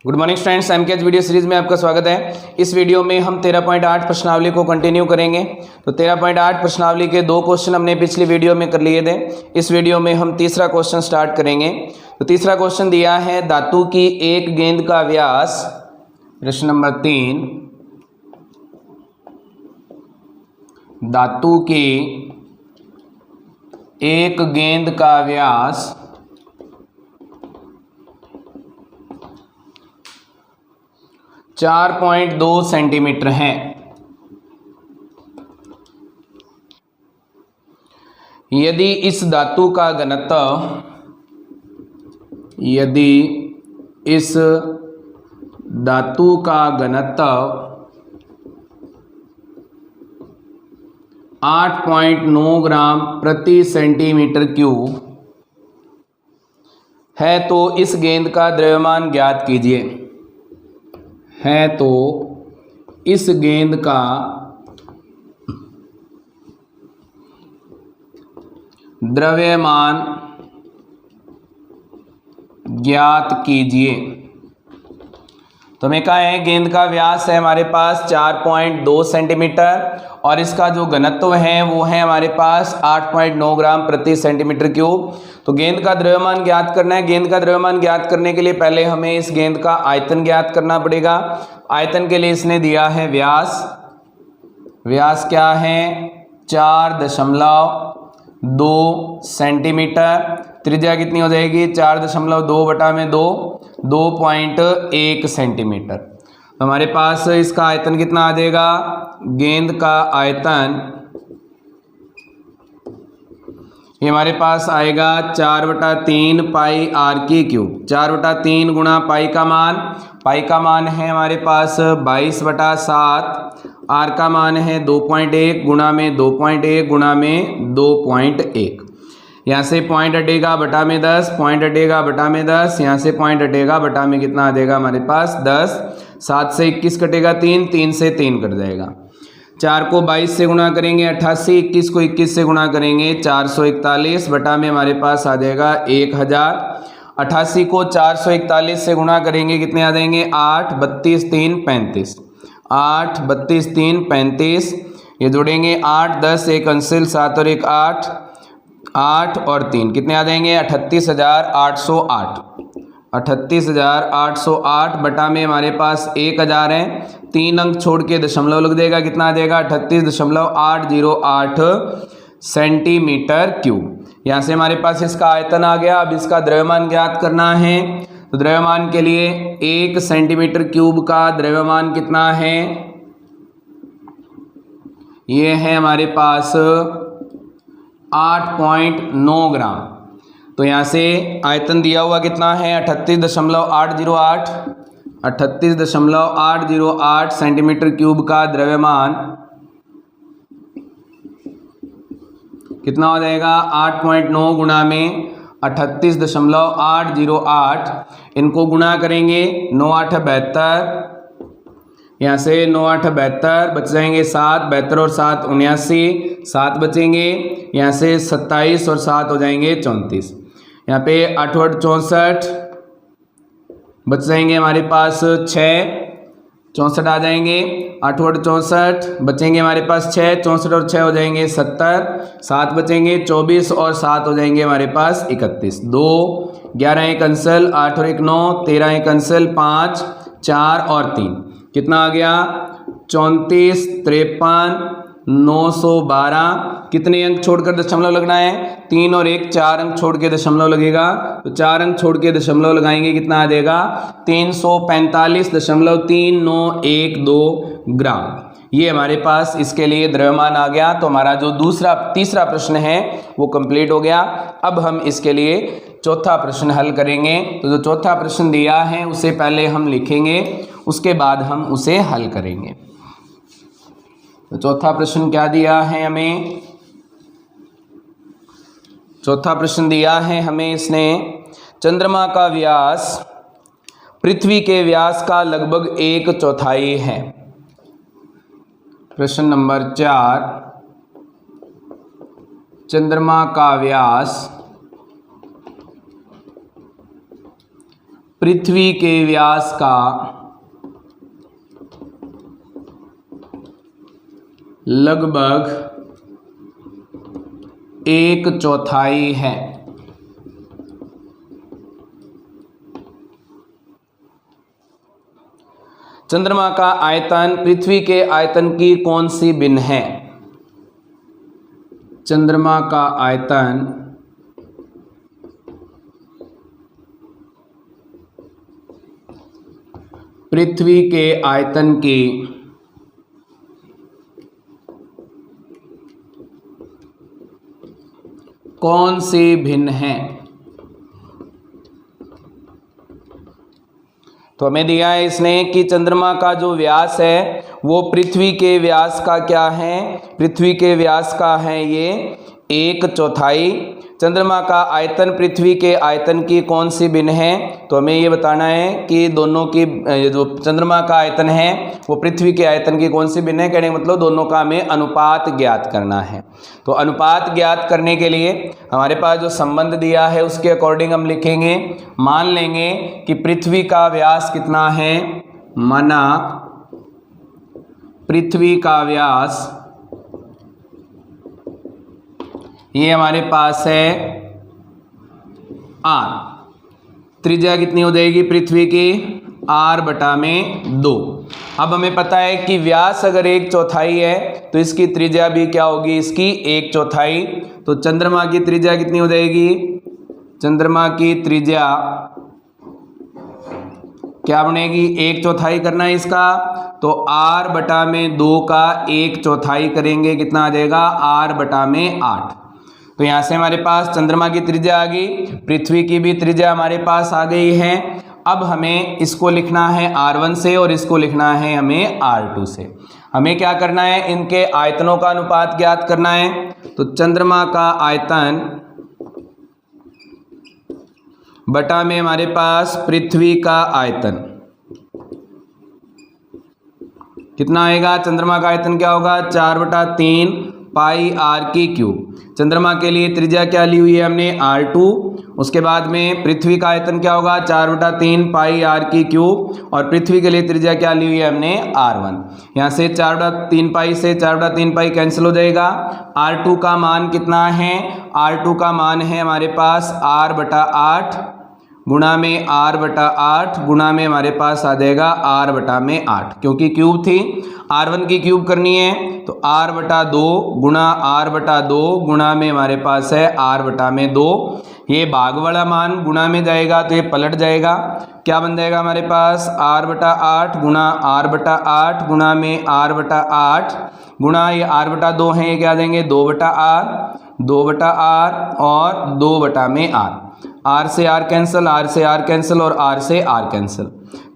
Good morning students, MKH video series में आपका स्वागत है। इस वीडियो में हम 13.8 प्रश्नावली को कंटिन्यू करेंगे। तो 13.8 प्रश्नावली के 2 क्वेश्चन हमने पिछली वीडियो में कर लिए थे। इस वीडियो में हम तीसरा क्वेश्चन स्टार्ट करेंगे। तो तीसरा क्वेश्चन दिया है, धातु की एक गेंद का व्यास, प्रश्न नंबर 3, धातु की एक गेंद का व्यास 4.2 सेंटीमीटर है। यदि इस धातु का घनत्व 8.9 ग्राम प्रति सेंटीमीटर क्यूब है तो इस गेंद का द्रव्यमान ज्ञात कीजिए। इस गेंद का द्रव्यमान ज्ञात कीजिए। तो हमें कहा है गेंद का व्यास है हमारे पास 4.2 सेंटीमीटर और इसका जो घनत्व है वो है हमारे पास 8.9 ग्राम प्रति सेंटीमीटर क्यूब। तो गेंद का द्रव्यमान ज्ञात करना है। गेंद का द्रव्यमान ज्ञात करने के लिए पहले हमें इस गेंद का आयतन ज्ञात करना पड़ेगा। आयतन के लिए इसने दिया है व्यास क्या है 4.2 सेंटीमीटर। त्रिज्या कितनी हो जाएगी 4.2 बटा में 2.1 सेंटीमीटर। तो हमारे पास इसका आयतन कितना आ जाएगा, गेंद का आयतन ये हमारे पास आएगा 4/3 पाई आर की क्यूब। 4/3 गुणा पाई का मान है हमारे पास 22/7, आर का मान है 2.1 गुणा में 2.1 गुणा में 2.1। यहाँ से पॉइंट हटेगा बटा में 10, पॉइंट हटेगा बटा में 10, यहाँ से पॉइंट हटेगा बटा में कितना आ जाएगा हमारे पास 10। 7 से 21 कटेगा 3, 3 से 3 कट जाएगा। 4 को 22 से गुणा करेंगे 88, 21 को 21 से गुणा करेंगे 441 बटा में हमारे पास आ जाएगा 1000। 88 को 441 से गुणा करेंगे कितने आ जाएंगे 8, 32, 3, 35। 8, 32, 3, 35। ये जोड़ेंगे 8, 10, 1 अंसिल 7 और 1 8, 8 और 3 कितने आ जाएंगे 38,808। 38,808 बटा में हमारे पास 1000 है। 3 अंक छोड़ के दशमलव लग जाएगा, कितना आ जाएगा 38.808 सेंटीमीटर क्यूब। यहाँ से हमारे पास इसका आयतन आ गया। अब इसका द्रव्यमान ज्ञात करना है। तो द्रव्यमान के लिए 1 सेंटीमीटर क्यूब का द्रव्यमान कितना है, ये है हमारे पास 8.9 ग्राम। तो यहाँ से आयतन दिया हुआ कितना है 38.808 सेंटीमीटर क्यूब का द्रव्यमान कितना हो जाएगा 8.9 गुणा में 38.808। इनको गुणा करेंगे 9 8 72, यहाँ से 9 8 72 बच जाएंगे 7, 72 और 7 79, 7 बचेंगे, यहाँ से 27 और 7 हो जाएंगे 34। यहाँ पे 8 8 64 बच जाएंगे हमारे पास 6, 64 आ जाएंगे। 8 8 64 बचेंगे हमारे पास 6, 64 और 6 हो जाएंगे 70, 7 बचेंगे 24 और 7 हो जाएंगे हमारे पास 31। 2 11 1 अंसल, 8 और 1 9, 13 1 अंसल, 5 4 और 3 कितना आ गया 34, 53, 912। कितने अंक छोड़कर दशमलव लगना है 3 और 1, 4 अंक छोड़ के दशमलव लगेगा। तो 4 अंक छोड़ के दशमलव लगाएंगे कितना आ जाएगा 345.3912 ग्राम। ये हमारे पास इसके लिए द्रव्यमान आ गया। तो हमारा जो तीसरा प्रश्न है वो कंप्लीट हो गया। अब हम इसके लिए चौथा प्रश्न हल करेंगे। तो जो चौथा प्रश्न दिया है उसे पहले हम लिखेंगे, उसके बाद हम उसे हल करेंगे। तो चौथा प्रश्न क्या दिया है हमें, चौथा प्रश्न दिया है हमें इसने, चंद्रमा का व्यास पृथ्वी के व्यास का लगभग 1/4 है। प्रश्न नंबर 4, चंद्रमा का व्यास पृथ्वी के व्यास का लगभग 1/4 है। चंद्रमा का आयतन पृथ्वी के आयतन की कौन सी भिन्न है? चंद्रमा का आयतन पृथ्वी के आयतन की कौन सी भिन्न है? तो हमें दिया है इसने कि चंद्रमा का जो व्यास है वो पृथ्वी के व्यास का क्या है? पृथ्वी के व्यास का है ये 1/4। चंद्रमा का आयतन पृथ्वी के आयतन की कौन सी भिन्न है? तो हमें ये बताना है कि दोनों की जो चंद्रमा का आयतन है वो पृथ्वी के आयतन की कौन सी भिन्न है। कहने का मतलब दोनों का हमें अनुपात ज्ञात करना है। तो अनुपात ज्ञात करने के लिए हमारे पास जो संबंध दिया है उसके अकॉर्डिंग हम लिखेंगे। मान लेंगे कि पृथ्वी का व्यास कितना है, माना पृथ्वी का व्यास ये हमारे पास है r। त्रिज्या कितनी हो जाएगी पृथ्वी की? r/2। अब हमें पता है कि व्यास अगर 1/4 है तो इसकी त्रिज्या भी क्या होगी? इसकी 1/4। तो चंद्रमा की त्रिज्या कितनी हो जाएगी? चंद्रमा की त्रिज्या क्या बनेगी? 1/4 करना है इसका, तो r/2 का 1/4 करेंगे, कितना आ जाएगा? r/8। तो यहाँ से हमारे पास चंद्रमा की त्रिज्या आ गई, पृथ्वी की भी त्रिज्या हमारे पास आ गई है। अब हमें इसको लिखना है r1 से और इसको लिखना है हमें r2 से। हमें क्या करना है? इनके आयतनों का अनुपात ज्ञात करना है। तो चंद्रमा का आयतन बटा में हमारे पास पृथ्वी का आयतन कितना आएगा? चंद्रमा का आयतन क्या होगा? 4/3 पाई r³ चंद्रमा के लिए त्रिज्या क्या ली हुई है हमने? r2। उसके बाद में पृथ्वी का आयतन क्या होगा? 4/3 पाई r³ और पृथ्वी के लिए त्रिज्या क्या ली हुई है हमने? r1। यहाँ से 4/3 पाई से 4/3 पाई कैंसिल हो जाएगा। r2 का मान कितना है? r2 का मान है हमारे पास r/8 गुणा में r/8 गुणा में हमारे पास आ जाएगा r/8, क्योंकि क्यूब थी, r1 की क्यूब करनी है तो r/2 गुणा r/2 गुणा में हमारे पास है r/2। ये भाग वाला मान गुणा में जाएगा तो ये पलट जाएगा, क्या बन जाएगा हमारे पास? r/8 गुणा r/8 गुणा में r/8 गुणा ये r/2 है, ये क्या देंगे? 2/r 2/r और 2/r। r से r कैंसिल, r से r कैंसिल और r से r कैंसिल।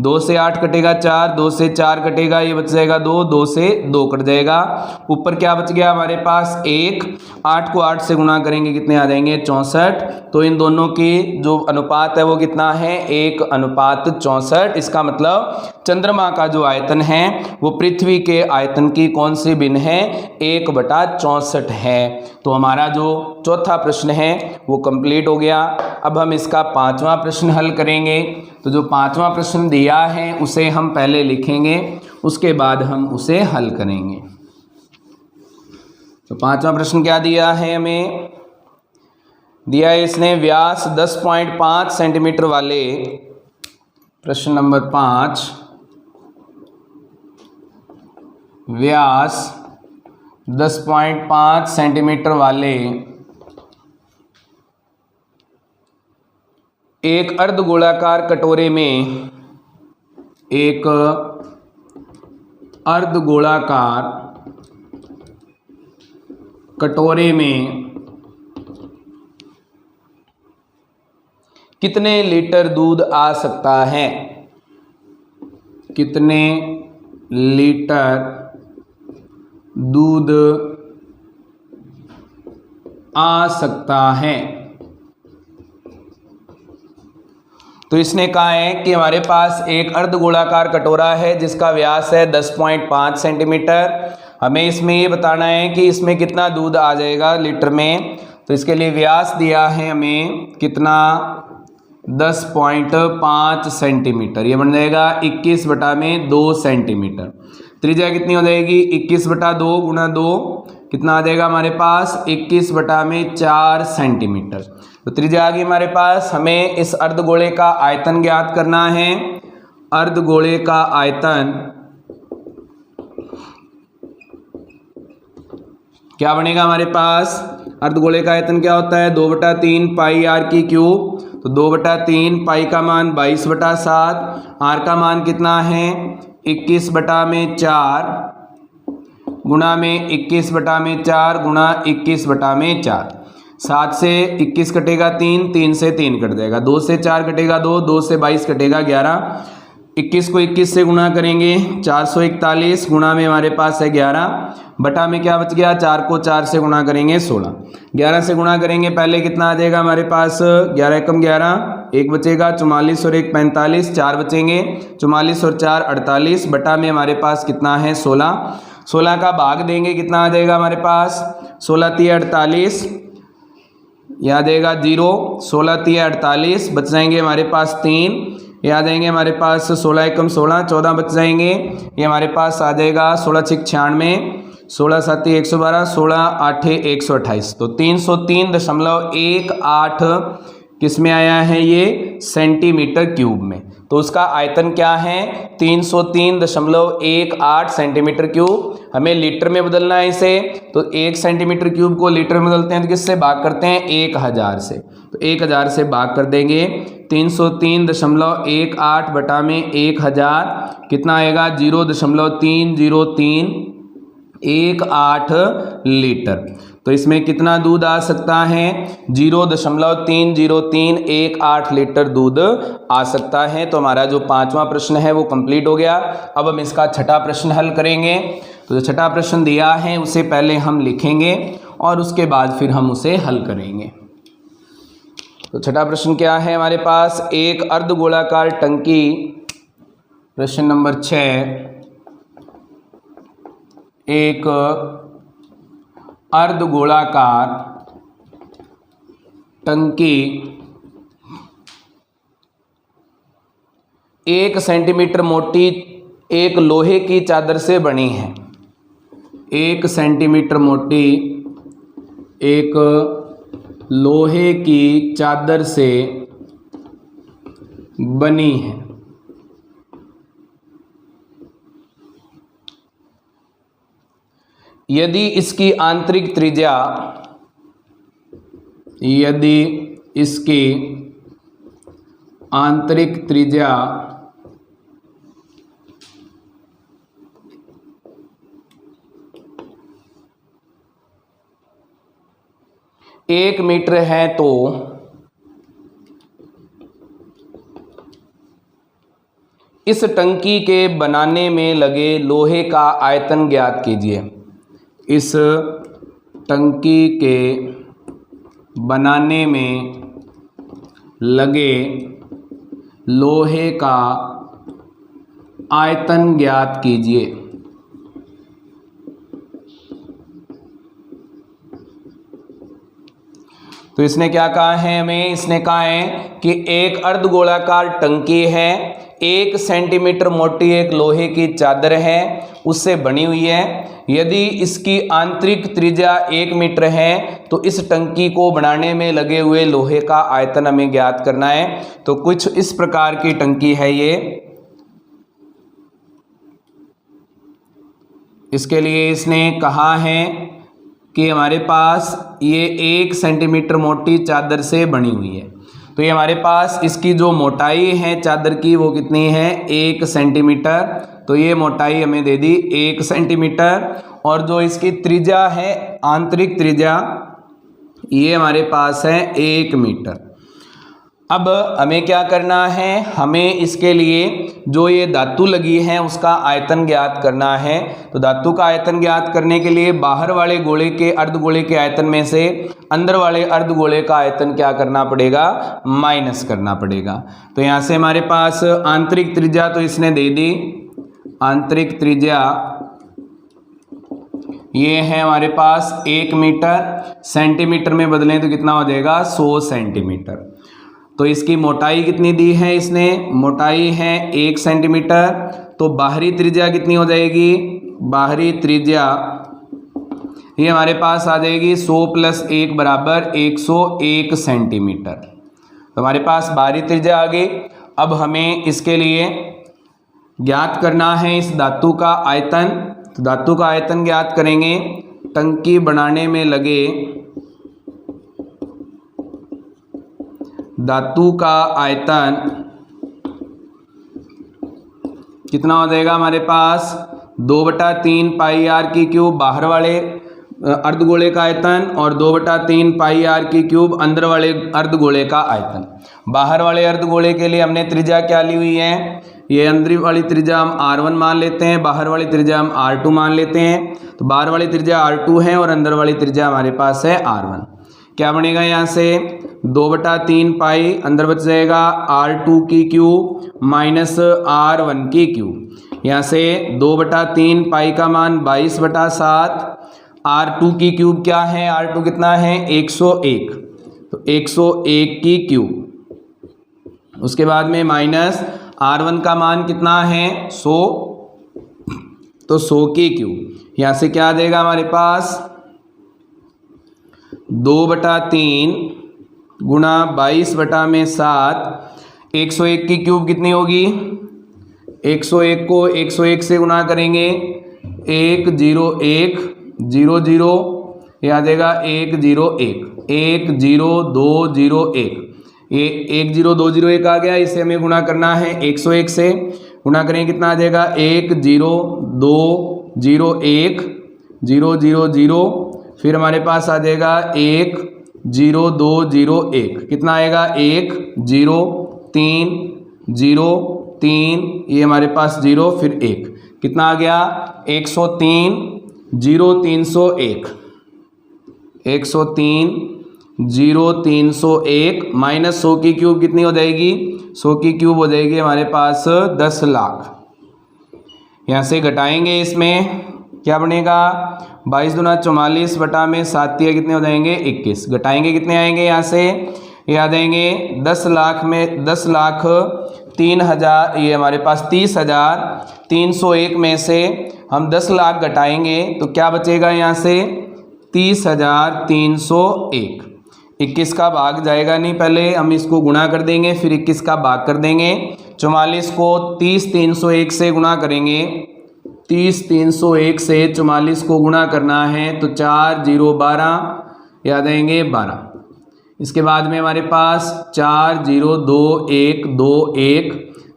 2 से 8 कटेगा 4, 2 से 4 कटेगा, ये बच जाएगा 2, 2 से 2 कट जाएगा। ऊपर क्या बच गया हमारे पास? 1। 8 को 8 से गुणा करेंगे, कितने आ जाएंगे? 64। तो इन दोनों की जो अनुपात है वो कितना है? 1/64। इसका मतलब चंद्रमा का जो आयतन है वो पृथ्वी के आयतन की कौन सी भिन्न है? 1/64 है। तो हमारा जो चौथा प्रश्न है वो कंप्लीट हो गया। अब हम इसका 5वां प्रश्न हल करेंगे। तो जो 5वां प्रश्न दिया है उसे हम पहले लिखेंगे, उसके बाद हम उसे हल करेंगे। तो 5वां प्रश्न क्या दिया है हमें? दिया है इसने व्यास 10.5 सेंटीमीटर वाले, प्रश्न नंबर 5, व्यास 10.5 सेंटीमीटर वाले एक अर्धगोलाकार कटोरे में, एक अर्धगोलाकार कटोरे में कितने लीटर दूध आ सकता है? कितने लीटर दूध आ सकता है? तो इसने कहा है कि हमारे पास एक अर्धगोलाकार कटोरा है जिसका व्यास है 10.5 सेंटीमीटर। हमें इसमें ये बताना है कि इसमें कितना दूध आ जाएगा लीटर में। तो इसके लिए व्यास दिया है हमें कितना? 10.5 सेंटीमीटर। ये बन जाएगा 21/2 सेंटीमीटर। त्रिज्या कितनी हो जाएगी 21/2 गुणा 2 कितना आ जाएगा हमारे पास 21/4 सेंटीमीटर। तो त्रिज्या आ गई हमारे पास। हमें इस अर्धगोले का आयतन ज्ञात करना है। अर्धगोले का आयतन क्या बनेगा हमारे पास, अर्धगोले का आयतन क्या होता है 2/3 पाई आर की क्यूब। तो 2/3 पाई का मान 22/7, आर का मान कितना है 21/4 गुणा में 21/4 गुणा 21/4। 7 से 21 कटेगा 3, 3 से 3 कट जाएगा, 2 से 4 कटेगा 2, 2 से 22 कटेगा 11। 21 को 21 से गुणा करेंगे 441 गुणा में हमारे पास है 11 बटा में क्या बच गया 4 को 4 से गुणा करेंगे 16। 11 से गुणा करेंगे पहले कितना आ जाएगा हमारे पास 11 एकम 11, एक बचेगा 44 और 1 45, 4 बचेंगे 44 और 4 48 बटा में हमारे पास कितना है 16। 16 का भाग देंगे कितना आ जाएगा हमारे पास 16 3 48, यहाँ देगा 0, 16 3 48, बच जाएंगे हमारे पास 3, ये आ जाएंगे हमारे पास 16 एकम 16, 14 बच जाएंगे, ये हमारे पास आ जाएगा 16 6 96, 16 7 112, 16 8 128। तो 303.18 किस में आया है ये सेंटीमीटर क्यूब में। तो उसका आयतन क्या है 303.18 सेंटीमीटर क्यूब। हमें लीटर में बदलना है इसे, तो 1 सेंटीमीटर क्यूब को लीटर में बदलते हैं तो किससे भाग करते हैं 1000 से। तो 1000 से भाग कर देंगे 303.18 बटा में 1000 कितना आएगा 0.30318 लीटर। तो इसमें कितना दूध आ सकता है 0.30318 लीटर दूध आ सकता है। तो हमारा जो 5वां प्रश्न है वो कंप्लीट हो गया। अब हम इसका छठा प्रश्न हल करेंगे। तो जो छठा प्रश्न दिया है उसे पहले हम लिखेंगे और उसके बाद फिर हम उसे हल करेंगे। तो छठा प्रश्न क्या है हमारे पास, एक अर्धगोलाकार टंकी, प्रश्न नंबर 6, एक अर्धगोलाकार टंकी 1 सेंटीमीटर मोटी एक लोहे की चादर से बनी है। 1 सेंटीमीटर मोटी एक लोहे की चादर से बनी है। यदि इसकी आंतरिक त्रिज्या 1 मीटर है तो इस टंकी के बनाने में लगे लोहे का आयतन ज्ञात कीजिए। इस टंकी के बनाने में लगे लोहे का आयतन ज्ञात कीजिए। तो इसने क्या कहा है हमें, इसने कहा है कि एक अर्धगोलाकार टंकी है, 1 सेंटीमीटर मोटी एक लोहे की चादर है उससे बनी हुई है। यदि इसकी आंतरिक त्रिज्या 1 मीटर है तो इस टंकी को बनाने में लगे हुए लोहे का आयतन हमें ज्ञात करना है। तो कुछ इस प्रकार की टंकी है ये। इसके लिए इसने कहा है कि हमारे पास ये 1 सेंटीमीटर मोटी चादर से बनी हुई है। तो ये हमारे पास इसकी जो मोटाई है चादर की वो कितनी है 1 सेंटीमीटर। तो ये मोटाई हमें दे दी 1 सेंटीमीटर और जो इसकी त्रिज्या है आंतरिक त्रिज्या ये हमारे पास है 1 मीटर। अब हमें क्या करना है, हमें इसके लिए जो ये धातु लगी है उसका आयतन ज्ञात करना है। तो धातु का आयतन ज्ञात करने के लिए बाहर वाले गोले के अर्धगोले के आयतन में से अंदर वाले अर्धगोले का आयतन क्या करना पड़ेगा माइनस करना पड़ेगा। तो यहाँ से हमारे पास आंतरिक त्रिज्या तो इसने दे दी, आंतरिक त्रिज्या ये है हमारे पास 1 मीटर, सेंटीमीटर में बदलें तो कितना हो जाएगा 100 सेंटीमीटर। तो इसकी मोटाई कितनी दी है इसने, मोटाई है 1 सेंटीमीटर। तो बाहरी त्रिज्या कितनी हो जाएगी, बाहरी त्रिज्या ये हमारे पास आ जाएगी 100 + 1 बराबर 101 सेंटीमीटर। तो हमारे पास बाहरी त्रिज्या आ गई। अब हमें इसके लिए ज्ञात करना है इस धातु का आयतन। तो धातु का आयतन ज्ञात करेंगे। टंकी बनाने में लगे धातु का आयतन कितना हो जाएगा हमारे पास, 2/3 पाई आर की क्यूब बाहर वाले अर्धगोले का आयतन और 2/3 पाई आर की क्यूब अंदर वाले अर्धगोले का आयतन। बाहर वाले अर्धगोले के लिए हमने त्रिज्या क्या ली हुई है, ये अंदर वाली त्रिज्या हम r1 मान लेते हैं, बाहर वाली त्रिज्या हम r2 मान लेते हैं। तो बाहर वाली त्रिज्या r2 है और अंदर वाली त्रिज्या हमारे पास है r1। क्या बनेगा यहाँ से, 2/3 पाई अंदर बच जाएगा r2 की क्यूब माइनस r1 की क्यूब। यहाँ से 2/3 पाई का मान 22/7, r2 की क्यूब क्या है, r2 कितना है 101, तो 101 की क्यूब। उसके बाद में माइनस r1 का मान कितना है 100, तो 100 की क्यूब। यहाँ से क्या आ जाएगा हमारे पास 2/3 गुणा 22/7, 101 की क्यूब कितनी होगी, 101 को 101 से गुणा करेंगे 101 00, ये आ जाएगा 101 10201, ये 10201 आ गया। इसे हमें गुणा करना है 101 से, गुणा करेंगे कितना आ जाएगा 10201 000, फिर हमारे पास आ जाएगा 10201, कितना आएगा 10303, ये हमारे पास 0 फिर 1, कितना आ गया 1030301, 1030301 माइनस 100 की क्यूब कितनी हो जाएगी, 100 की क्यूब हो जाएगी हमारे पास 10 लाख। यहाँ से घटाएंगे, इसमें क्या बनेगा 22 दूना 44 बटा में 7 कितने हो जाएंगे 21, घटाएंगे कितने आएंगे यहाँ से, ये आ जाएंगे 10 लाख में 10,03,000, ये हमारे पास 30,301 में से हम 10 लाख घटाएंगे तो क्या बचेगा यहाँ से 30,301। 21 का भाग जाएगा नहीं, पहले हम इसको गुणा कर देंगे फिर 21 का भाग कर देंगे। 44 को 30,301 से गुणा करेंगे, 30,301 से 44 को गुणा करना है तो 4 0 12 याद आएंगे 12। इसके बाद में हमारे पास 4 0 2 1 2 1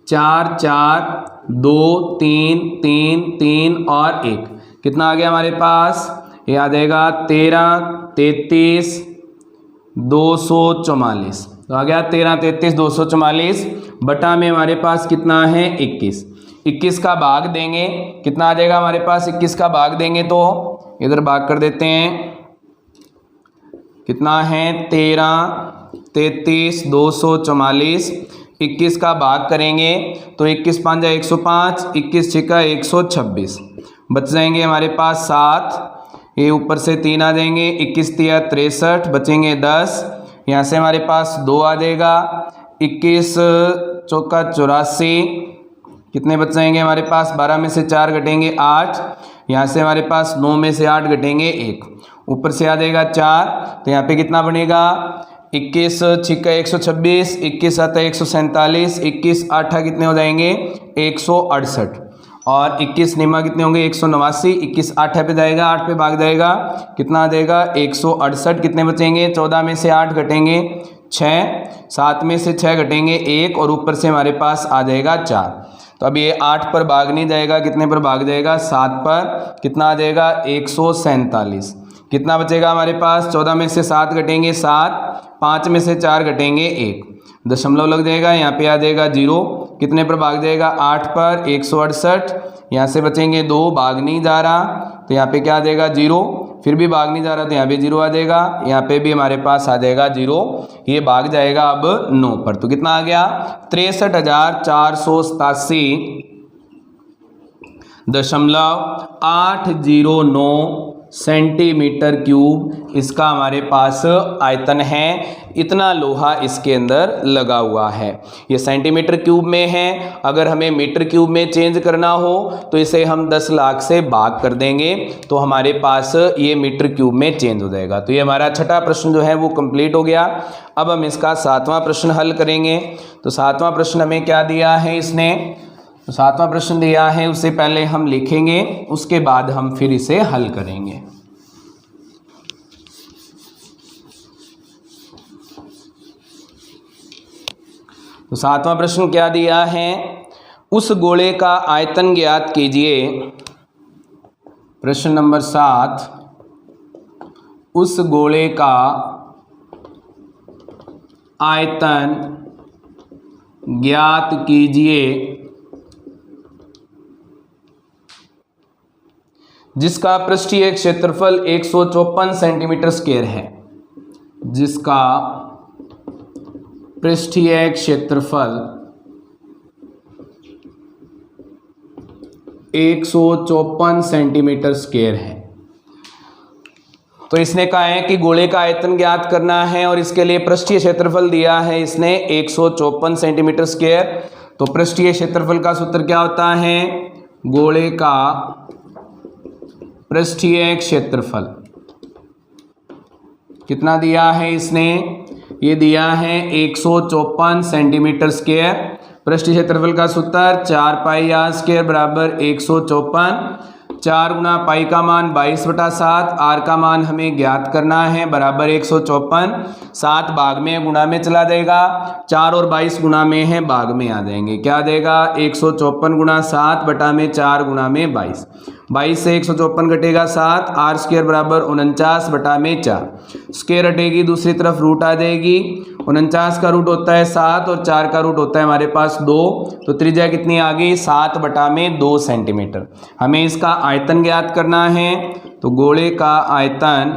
4 4 2 3 3 3 और 1, कितना आ गया हमारे पास, ये आ जाएगा 13 33 244, तो आ गया 13 33 244 बटा में हमारे पास कितना है 21। 21 का भाग देंगे कितना आ जाएगा हमारे पास, 21 का भाग देंगे तो इधर भाग कर देते हैं, कितना है 13 33 244, 21 का भाग करेंगे तो 21 5 105, 21 6 126, बच जाएंगे हमारे पास 7, ये ऊपर से 3 आ जाएंगे, 21 3 63, बचेंगे 10, यहाँ से हमारे पास 2 आ जाएगा, 21 चौका 84, कितने बच जाएंगे हमारे पास, 12 में से 4 घटेंगे 8, यहाँ से हमारे पास 9 में से 8 घटेंगे 1, ऊपर से आ जाएगा 4, तो यहाँ पे कितना बनेगा 21 6 126, 21 7 147, 21 8 कितने हो जाएंगे 168 और 21 निमा कितने होंगे 189, 21 8 पे जाएगा 8 पे भाग जाएगा, कितना आ जाएगा 168, कितने बचेंगे 14 में से 8 घटेंगे 6, 7 में से 6 घटेंगे 1 और ऊपर से हमारे पास आ जाएगा 4। तो अब ये 8 पर भाग नहीं जाएगा, कितने पर भाग जाएगा 7 पर, कितना आ जाएगा 147, कितना बचेगा हमारे पास 14 में से 7 घटेंगे 7, 5 में से 4 घटेंगे 1, दशमलव लग जाएगा, यहाँ पे आ जाएगा 0, कितने पर भाग जाएगा 8 पर 168, यहाँ से बचेंगे 2, भाग नहीं जा रहा तो यहाँ पे क्या आ जाएगा 0, फिर भी भाग नहीं जा रहा तो यहाँ पे 0 आ जाएगा, यहाँ पे भी हमारे पास आ जाएगा 0, ये भाग जाएगा अब 9 पर, तो कितना आ गया 63,487.809 सेंटीमीटर क्यूब इसका हमारे पास आयतन है। इतना लोहा इसके अंदर लगा हुआ है। ये सेंटीमीटर क्यूब में है। अगर हमें मीटर क्यूब में चेंज करना हो तो इसे हम 10 लाख से भाग कर देंगे तो हमारे पास ये मीटर क्यूब में चेंज हो जाएगा। तो ये हमारा छठा प्रश्न जो है वो कंप्लीट हो गया। अब हम इसका 7वां प्रश्न हल करेंगे। तो 7वां प्रश्न हमें क्या दिया है इसने, तो 7वां प्रश्न दिया है, उससे पहले हम लिखेंगे, उसके बाद हम फिर इसे हल करेंगे। तो 7वां प्रश्न क्या दिया है, उस गोले का आयतन ज्ञात कीजिए। प्रश्न नंबर 7, उस गोले का आयतन ज्ञात कीजिए जिसका पृष्ठीय क्षेत्रफल 154 सेंटीमीटर स्क्वायर है। जिसका पृष्ठीय क्षेत्रफल 154 सेंटीमीटर स्क्वायर है। तो इसने कहा है कि गोले का आयतन ज्ञात करना है और इसके लिए पृष्ठीय क्षेत्रफल दिया है इसने 154 सेंटीमीटर स्क्वायर। तो पृष्ठीय क्षेत्रफल का सूत्र क्या होता है, गोले का पृष्ठीय क्षेत्रफल कितना दिया है इसने, ये दिया है 154 सेंटीमीटर स्क्वायर। पृष्ठीय क्षेत्रफल का सूत्र 4 पाई आर स्क्वायर बराबर 154। 4 गुना पाई का मान 22/7, आर का मान हमें ज्ञात करना है बराबर 154। 7 भाग में गुणा में चला जाएगा, 4 और 22 गुणा में है भाग में आ जाएंगे। क्या देगा 154 गुणा 7 बटा में 4 गुणा में 22। 22 से 154 घटेगा 7, आर स्क्वायर बराबर 49 बटा में 4। स्क्वायर हटेगी दूसरी तरफ रूट आ जाएगी। 49 का रूट होता है 7 और 4 का रूट होता है हमारे पास 2। तो त्रिज्या कितनी आ गई 7 बटा में 2 सेंटीमीटर। हमें इसका आयतन ज्ञात करना है। तो गोले का आयतन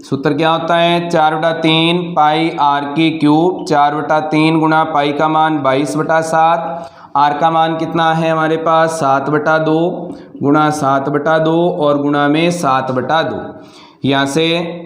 सूत्र क्या होता है, 4/3 पाई आर की क्यूब। 4/3 गुणा पाई का मान 22/7, आर का मान कितना है हमारे पास 7/2 गुणा 7/2 और गुणा में 7/2। यहाँ से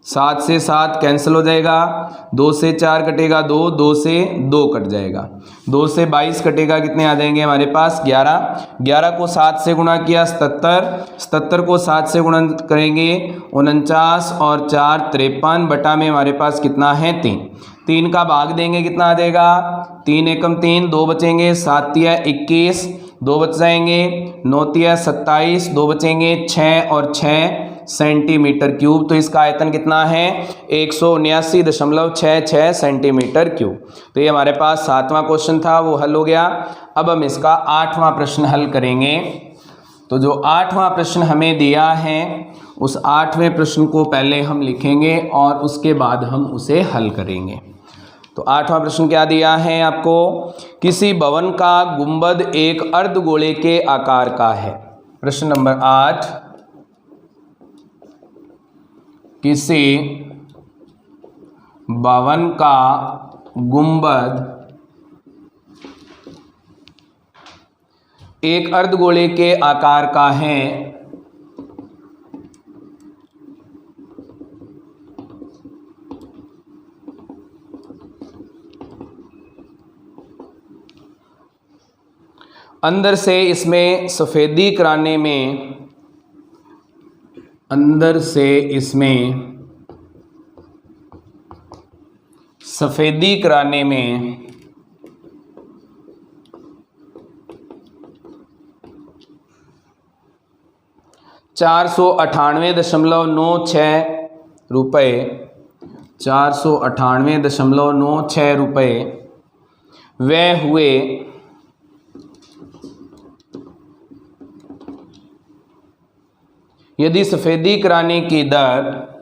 7 से 7 कैंसिल हो जाएगा, 2 से 4 कटेगा 2, 2 से 2 कट जाएगा, 2 से 22 कटेगा, कितने आ जाएंगे हमारे पास 11। 11 को 7 से गुणा किया 77, 77 को 7 से गुणा करेंगे 49 और 4 53 बटा में हमारे पास कितना है 3। 3 का भाग देंगे कितना आ जाएगा, 3 एकम 3, 2 बचेंगे, 7 तिया 21, 2 बच जाएंगे, 9 तिया 27, 2 बचेंगे 6 और 6 सेंटीमीटर क्यूब। तो इसका आयतन कितना है 179.66 सेंटीमीटर क्यूब। तो ये हमारे पास 7वां क्वेश्चन था, वो हल हो गया। अब हम इसका 8वां प्रश्न हल करेंगे। तो जो 8वां प्रश्न हमें दिया है उस 8वें प्रश्न को पहले हम लिखेंगे और उसके बाद हम उसे हल करेंगे। तो 8वां प्रश्न क्या दिया है आपको, किसी भवन का गुंबद एक अर्धगोले के आकार का है। प्रश्न नंबर 8, किसी भवन का गुंबद एक अर्धगोले के आकार का है। अंदर से इसमें सफ़ेदी कराने में, अंदर से इसमें सफ़ेदी कराने में 498.96 रुपये, 498.96 रुपये व्यय हुए। यदि सफ़ेदी कराने की दर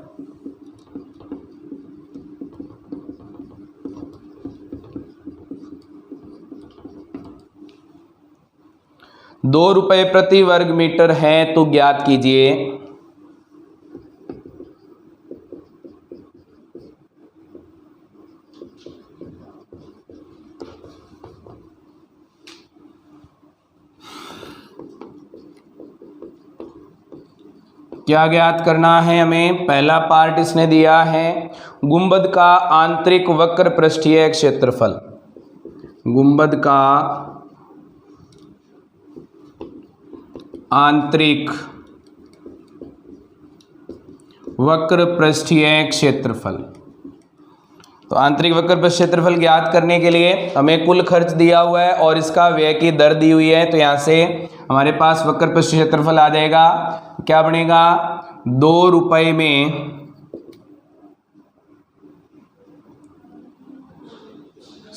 2 रुपये प्रति वर्ग मीटर है तो ज्ञात कीजिए क्या ज्ञात करना है हमें? पहला पार्ट इसने दिया है गुंबद का आंतरिक वक्र पृष्ठीय क्षेत्रफल। गुंबद का आंतरिक वक्र पृष्ठीय क्षेत्रफल। तो आंतरिक वक्र पृष्ठ क्षेत्रफल ज्ञात करने के लिए हमें कुल खर्च दिया हुआ है और इसका व्यय की दर दी हुई है। तो यहाँ से हमारे पास वक्र पृष्ठ क्षेत्रफल आ जाएगा, क्या बनेगा? 2 रुपए में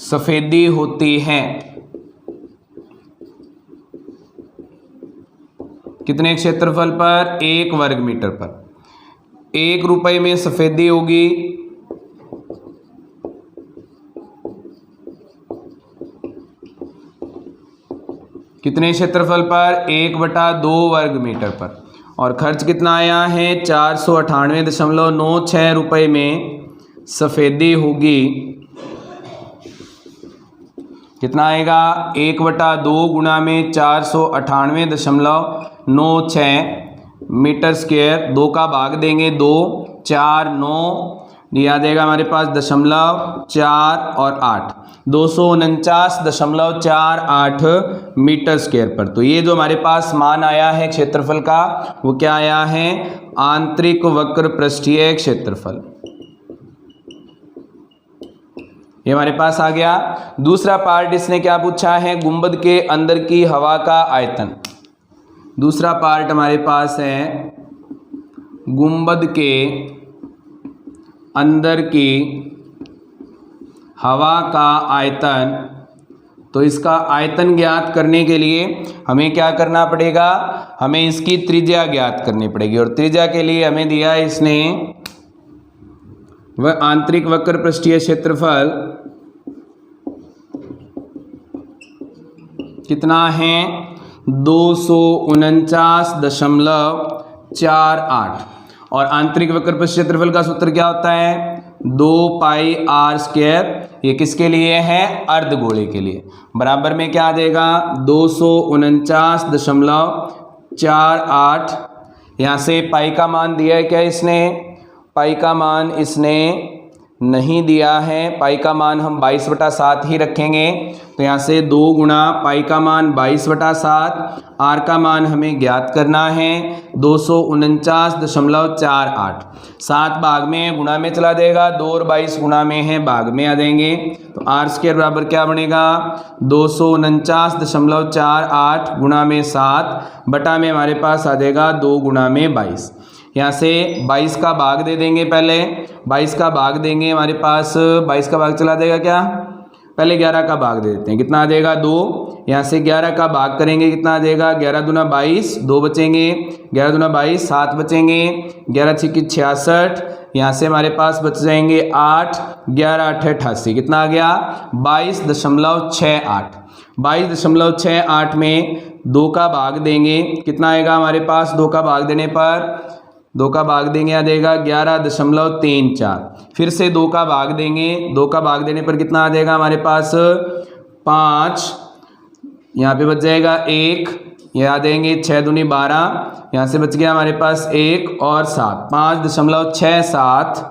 सफेदी होती है। कितने क्षेत्रफल पर? 1 वर्ग मीटर पर। 1 रुपए में सफेदी होगी कितने क्षेत्रफल पर? 1/2 वर्ग मीटर पर। और खर्च कितना आया है? 498.96 रुपए में सफेदी होगी। कितना आएगा? 1/2 गुणा में 498.96 मीटर स्क्वायर। 2 का भाग देंगे 2, 4, 9, ये आ जाएगा हमारे पास 0.4 और 8, 249.48 मीटर स्क्वायर पर। तो ये जो हमारे पास मान आया है क्षेत्रफल का, वो क्या आया है? आंतरिक वक्र पृष्ठीय क्षेत्रफल। ये हमारे पास आ गया। दूसरा पार्ट इसने क्या पूछा है? गुंबद के अंदर की हवा का आयतन। दूसरा पार्ट हमारे पास है गुंबद के अंदर की हवा का आयतन। तो इसका आयतन ज्ञात करने के लिए हमें क्या करना पड़ेगा? हमें इसकी त्रिज्या ज्ञात करनी पड़ेगी। और त्रिज्या के लिए हमें दिया है इसने वह आंतरिक वक्र पृष्ठीय क्षेत्रफल कितना है? 249.48। और आंतरिक वक्र पृष्ठ क्षेत्रफल का सूत्र क्या होता है? 2πr²। ये किसके लिए है? अर्धगोले के लिए। बराबर में क्या आ जाएगा? 249.48। यहाँ से पाई का मान दिया है क्या इसने? पाई का मान इसने नहीं दिया है। पाई का मान हम 22/7 ही रखेंगे। तो यहाँ से 2 गुणा पाई का मान 22/7, आर का मान हमें ज्ञात करना है 249.48। 7 भाग में गुणा में चला जाएगा, 2 और 22 गुणा में है, भाग में आ जाएंगे। तो आर स्क्वायर बराबर क्या बनेगा? 249.48 गुणा में 7 बटा में हमारे पास आ जाएगा 2 गुणा में 22। यहाँ से 22 का भाग दे देंगे। पहले 22 का भाग देंगे, हमारे पास 22 का भाग चला जाएगा क्या? पहले 11 का भाग दे देते हैं। कितना आ जाएगा? 2। यहाँ से 11 का भाग करेंगे, कितना आ जाएगा? 11 दूना 22, 2 बचेंगे। 11 दूना 22, 7 बचेंगे। 11 छिक्की 66। यहाँ से हमारे पास बच जाएंगे 8, 11 8 88। कितना आ गया? 22.68। 22.68 में 2 का भाग देंगे, कितना आएगा हमारे पास? 2 का भाग देने पर 2 का भाग देंगे आ जाएगा 11.34। फिर से 2 का भाग देंगे, 2 का भाग देने पर कितना आ जाएगा हमारे पास? 5। यहाँ पे बच जाएगा 1, ये आ जाएंगे 6 दूनी 12। यहाँ से बच गया हमारे पास 1 और 7, 5.67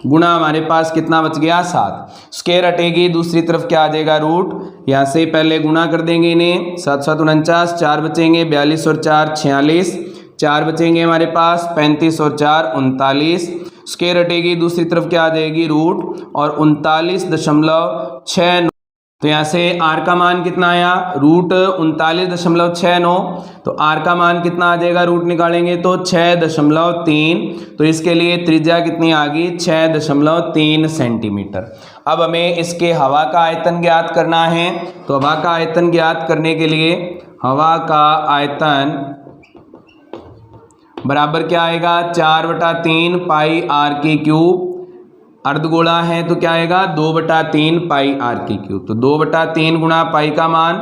गुणा हमारे पास कितना बच गया? 7। स्क्वायर हटेगी, दूसरी तरफ क्या आ जाएगा? रूट। यहाँ से पहले गुणा कर देंगे इन्हें, 7 7 49, 4 बचेंगे, 42 और 4 46, 4 बचेंगे हमारे पास, 35 और 4 39। स्क्वायर हटेगी, दूसरी तरफ क्या आ जाएगी? रूट। और 39.69। तो यहाँ से आर का मान कितना आया? रूट 39.69। तो आर का मान कितना आ जाएगा? रूट निकालेंगे तो 6.3। तो इसके लिए त्रिज्या कितनी आ गई? 6.3 सेंटीमीटर। अब हमें इसके हवा का आयतन ज्ञात करना है। तो हवा का आयतन ज्ञात करने के लिए हवा का आयतन बराबर क्या आएगा? 4/3 पाई आर की क्यूब। अर्धगोला है तो क्या आएगा? 2/3 पाई आर की क्यूब। तो 2/3 गुणा पाई का मान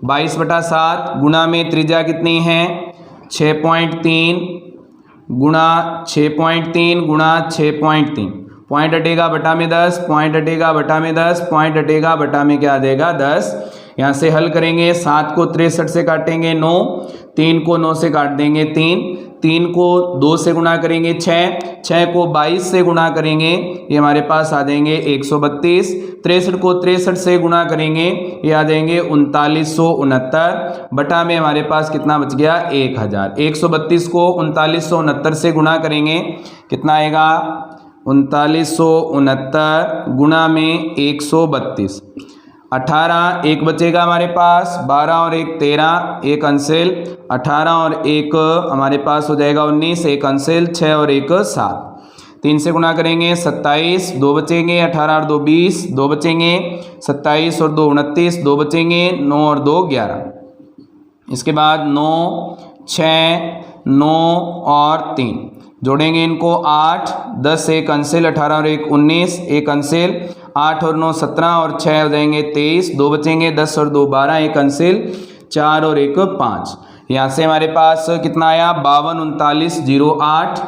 22/7 गुणा में त्रिज्या कितनी है? 6.3 गुणा 6.3 गुणा 6.3। पॉइंट हटेगा बटा में 10, पॉइंट हटेगा बटा में 10, पॉइंट हटेगा बटा में क्या आ जाएगा? 10। यहाँ से हल करेंगे, 7 को 63 से काटेंगे 9, 3 को 9 से काट देंगे 3, 3 को 2 से गुणा करेंगे 6, 6 को 22 से गुणा करेंगे ये हमारे पास आ जाएंगे 132, 63 को 63 से गुणा करेंगे ये आ जाएंगे 3969, बटा में हमारे पास कितना बच गया 1000। 132 को 3969 से गुणा करेंगे कितना आएगा 3969 गुणा में 132, 18 एक बचेगा हमारे पास, 12 और 1 13, एक अंशेल, 18 और 1 हमारे पास हो जाएगा 19, एक अंशेल, 6 और 1 7, 3 से गुणा करेंगे 27, 2 बचेंगे, 18 और 2 20, 2 बचेंगे, 27 और 2 29, 2 बचेंगे, 9 और 2 11, इसके बाद 9 6 9 और 3 जोड़ेंगे इनको 8, 10 एक अंशेल, 18 और 1 19, एक अंशेल, 8 और 9 17 और 6 हो जाएंगे 23, 2 बचेंगे, 10 और 2 12, एक अंशेल, 4 और 1 5। यहाँ से हमारे पास कितना आया 523908,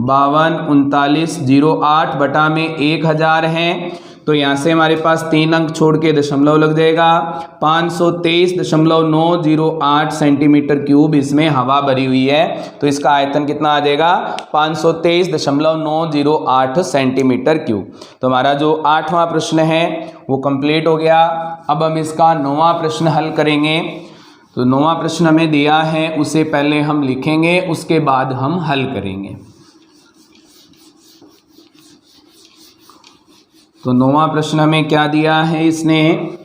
523908 बटा में 1000 है, तो यहाँ से हमारे पास 3 अंक छोड़ के दशमलव लग जाएगा। 523.908 सेंटीमीटर क्यूब इसमें हवा भरी हुई है, तो इसका आयतन कितना आ जाएगा 523.908 सेंटीमीटर क्यूब। तो हमारा जो 8वां प्रश्न है वो कंप्लीट हो गया। अब हम इसका 9वां प्रश्न हल करेंगे। तो 9वां प्रश्न हमें दिया है, उसे पहले हम लिखेंगे, उसके बाद हम हल करेंगे। तो 9वां प्रश्न हमें क्या दिया है इसने,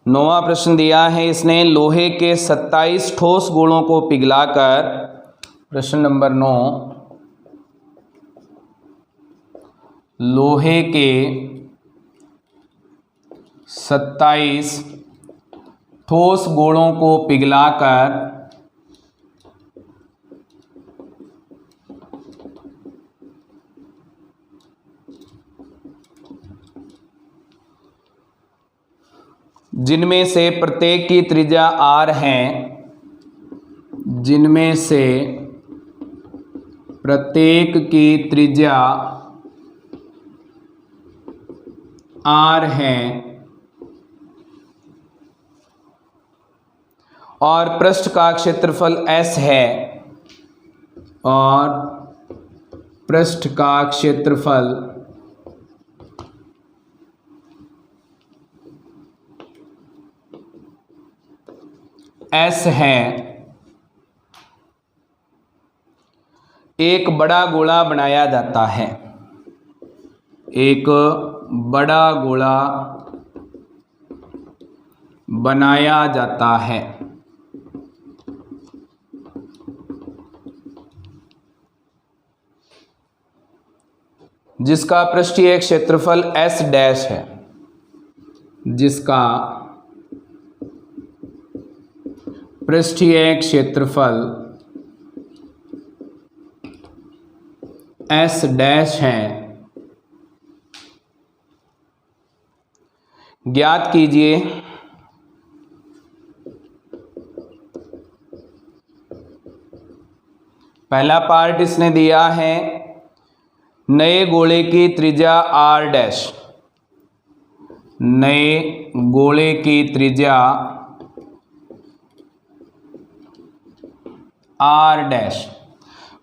9वां प्रश्न दिया है इसने लोहे के 27 ठोस गोलों को पिघलाकर, प्रश्न नंबर 9, लोहे के 27 ठोस गोलों को पिघलाकर जिनमें से प्रत्येक की त्रिज्या r है, जिनमें से प्रत्येक की त्रिज्या r है और पृष्ठ का क्षेत्रफल s है, और पृष्ठ का क्षेत्रफल S है, एक बड़ा गोला बनाया जाता है, एक बड़ा गोला बनाया जाता है, जिसका पृष्ठीय क्षेत्रफल S डैश है, जिसका पृष्ठीय क्षेत्रफल S डैश है। ज्ञात कीजिए पहला पार्ट इसने दिया है नए गोले की त्रिज्या r डैश, नए गोले की त्रिज्या r डैश।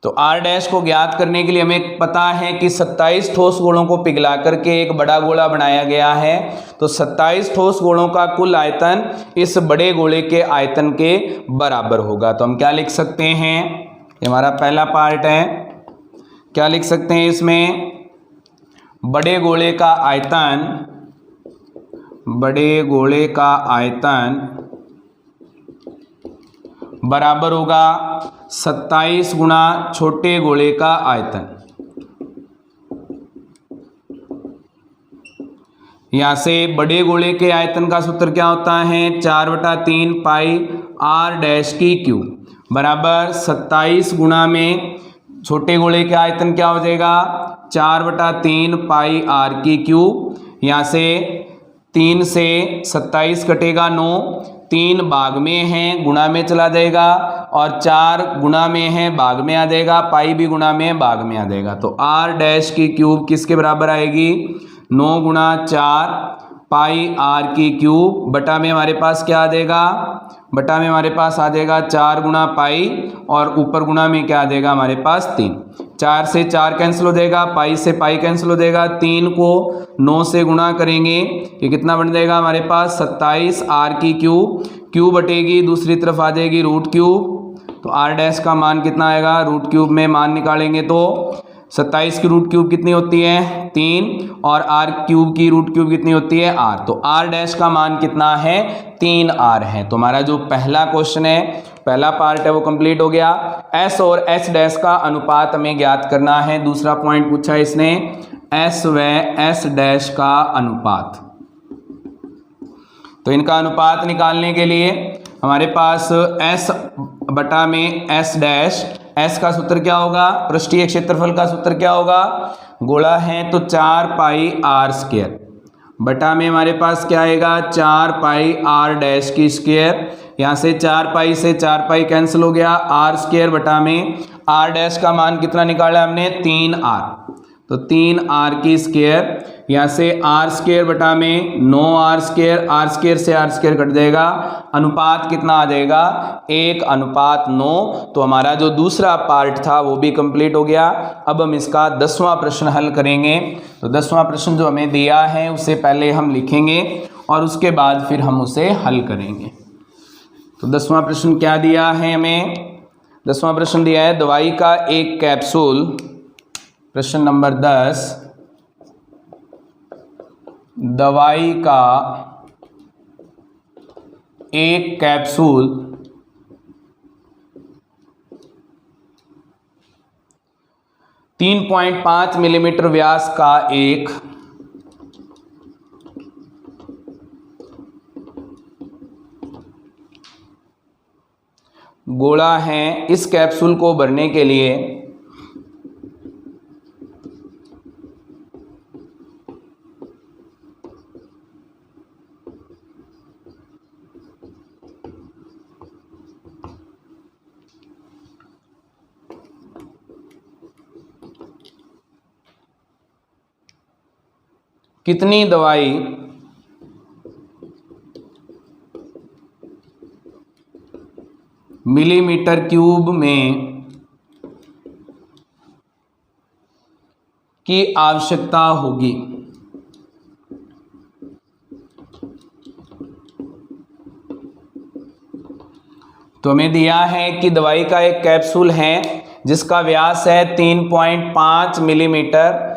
तो r डैश को ज्ञात करने के लिए हमें पता है कि 27 ठोस गोलों को पिघला करके एक बड़ा गोला बनाया गया है, तो 27 ठोस गोलों का कुल आयतन इस बड़े गोले के आयतन के बराबर होगा। तो हम क्या लिख सकते हैं, ये हमारा पहला पार्ट है, क्या लिख सकते हैं इसमें, बड़े गोले का आयतन, बड़े गोले का आयतन बराबर होगा 27 गुणा छोटे गोले का आयतन। यहाँ से बड़े गोले के आयतन का सूत्र क्या होता है, 4/3 पाई r डैश की क्यूब बराबर 27 गुणा में छोटे गोले के आयतन क्या हो जाएगा 4/3 पाई r की क्यूब। यहाँ से 3 से 27 कटेगा 9, 3 भाग में है गुणा में चला जाएगा, और 4 गुणा में है भाग में आ जाएगा, पाई भी गुणा में भाग में आ जाएगा। तो r डैश की क्यूब किसके बराबर आएगी, 9 गुणा 4 पाई r की क्यूब बटा में हमारे पास क्या आ जाएगा बटा में हमारे पास आ जाएगा 4 गुणा पाई और ऊपर गुणा में क्या आ जाएगा हमारे पास 3। 4 से 4 कैंसिल हो जाएगा, पाई से पाई कैंसिल हो जाएगा, 3 को 9 से गुणा करेंगे ये कितना बन जाएगा हमारे पास 27 r की क्यूब बटेगी दूसरी तरफ आ जाएगी रूट क्यूब। तो r डैश का मान कितना आएगा, रूट क्यूब में मान निकालेंगे तो 27 की रूट क्यूब कितनी होती है 3 और r क्यूब की रूट क्यूब कितनी होती है r। तो r डैश का मान कितना है 3r है। तो हमारा जो पहला क्वेश्चन है, पहला पार्ट है वो कंप्लीट हो गया। s और h डैश का अनुपात हमें ज्ञात करना है। दूसरा पॉइंट पूछा इसने s व s डैश का अनुपात। तो इनका अनुपात निकालने के लिए हमारे पास s बटा में s डैश, s का सूत्र क्या होगा, पृष्ठीय क्षेत्रफल का सूत्र क्या होगा, गोला है तो 4 पाई r स्क्वायर बटा में हमारे पास क्या आएगा 4 पाई r डैश की स्क्वायर। यहाँ से 4 पाई से 4 पाई कैंसिल हो गया, r स्क्वायर बटा में r डैश का मान कितना निकाला हमने 3r। तो 3r की स्क्वायर, यहाँ से r स्क्वायर बटा में 9r स्क्वायर, r स्क्वायर से r स्क्वायर कट जाएगा, अनुपात कितना आ जाएगा 1:9। तो हमारा जो दूसरा पार्ट था वो भी कंप्लीट हो गया। अब हम इसका 10वां प्रश्न हल करेंगे। तो 10वां प्रश्न जो हमें दिया है उससे पहले हम लिखेंगे और उसके बाद फिर हम उसे हल करेंगे। तो 10वां प्रश्न क्या दिया है हमें, 10वां प्रश्न दिया है दवाई का एक कैप्सूल, प्रश्न नंबर 10, दवाई का एक कैप्सूल 3.5 मिलीमीटर व्यास का एक गोला है। इस कैप्सूल को भरने के लिए कितनी दवाई मिलीमीटर क्यूब में की आवश्यकता होगी। तो हमें दिया है कि दवाई का एक कैप्सूल है जिसका व्यास है 3.5 मिलीमीटर,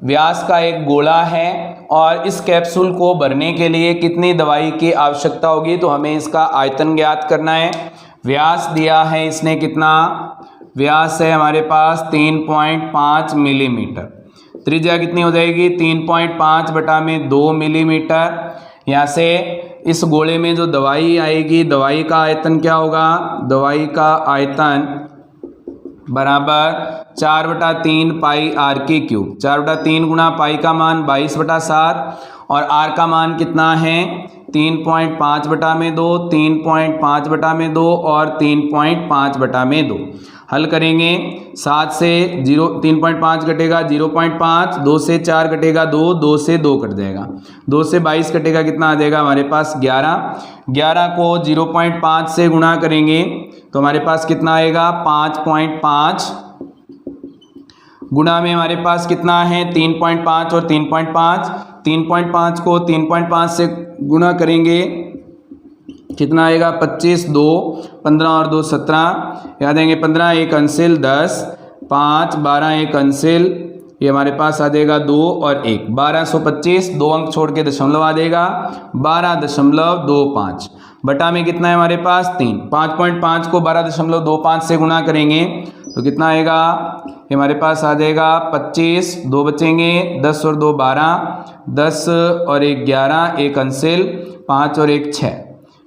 व्यास का एक गोला है और इस कैप्सूल को भरने के लिए कितनी दवाई की आवश्यकता होगी। तो हमें इसका आयतन ज्ञात करना है। व्यास दिया है इसने कितना, व्यास है हमारे पास 3.5 मिलीमीटर, त्रिज्या कितनी हो जाएगी 3.5 बटा में 2 मिलीमीटर। यहाँ से इस गोले में जो दवाई आएगी, दवाई का आयतन क्या होगा, दवाई का आयतन बराबर 4/3 पाई r की क्यूब, 4/3 गुणा पाई का मान 22/7 और r का मान कितना है 3.5 बटा में 2, 3.5 बटा में 2 और 3.5 बटा में 2। हल करेंगे 7 से 3.5 कटेगा 0.5, 2 से 4 कटेगा 2, 2 से 2 कट जाएगा, 2 से 22 कटेगा कितना आ जाएगा हमारे पास 11। 11 को 0.5 से गुणा करेंगे तो हमारे पास कितना आएगा 5.5, गुणा में हमारे पास कितना है 3.5 और 3.5, 3.5 को 3.5 से गुणा करेंगे कितना आएगा 25, 2 15 और 2 17, याद आएंगे 15 एक अंसिल 10, 5 12 एक अंसिल, ये हमारे पास आ जाएगा 2 और 1, 1225, 2 अंक छोड़ के दशमलव आ जाएगा 12.25 बटा में कितना है हमारे पास 3। 5.5 को 12.25 से गुणा करेंगे तो कितना आएगा, ये हमारे पास आ जाएगा 25, 2 बचेंगे 10 और 2 12, 10 और 1 11, एक अंसिल 5 और 1 6,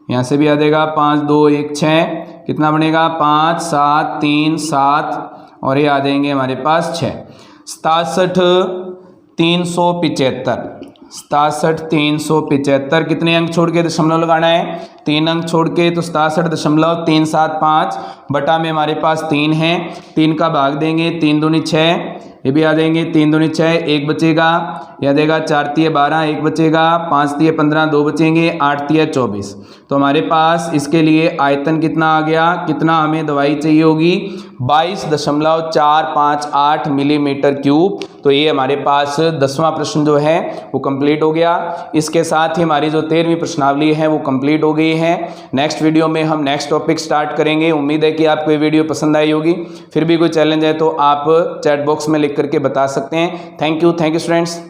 यहाँ से भी आ जाएगा 5 2 1 6, कितना बनेगा 5 7 3 7 और ये आ जाएंगे हमारे पास 6। 67 375 कितने अंक छोड़ के दशमलव लगाना है 3 अंक छोड़ के, तो 67.375 बटा में हमारे पास 3 है, 3 का भाग देंगे 3 दूनी 6, ये भी आ जाएंगे। 3 दूनी 6, 1 बचेगा। यह देगा 4 तिये 12, 1 बचेगा। 5 तिये 15, 2 बचेंगे। 8 तिये 24। तो हमारे पास इसके लिए आयतन कितना आ गया, कितना हमें दवाई चाहिए होगी, 22.458 मिलीमीटर क्यूब। तो ये हमारे पास 10वां प्रश्न जो है वो कंप्लीट हो गया। इसके साथ ही हमारी जो 13वीं प्रश्नावली है वो कंप्लीट हो गई है। नेक्स्ट वीडियो में हम नेक्स्ट टॉपिक स्टार्ट करेंगे। उम्मीद है कि आपको ये वीडियो पसंद आई होगी। फिर भी कोई चैलेंज है तो आप चैट बॉक्स में लिख करके बता सकते हैं। Thank you students.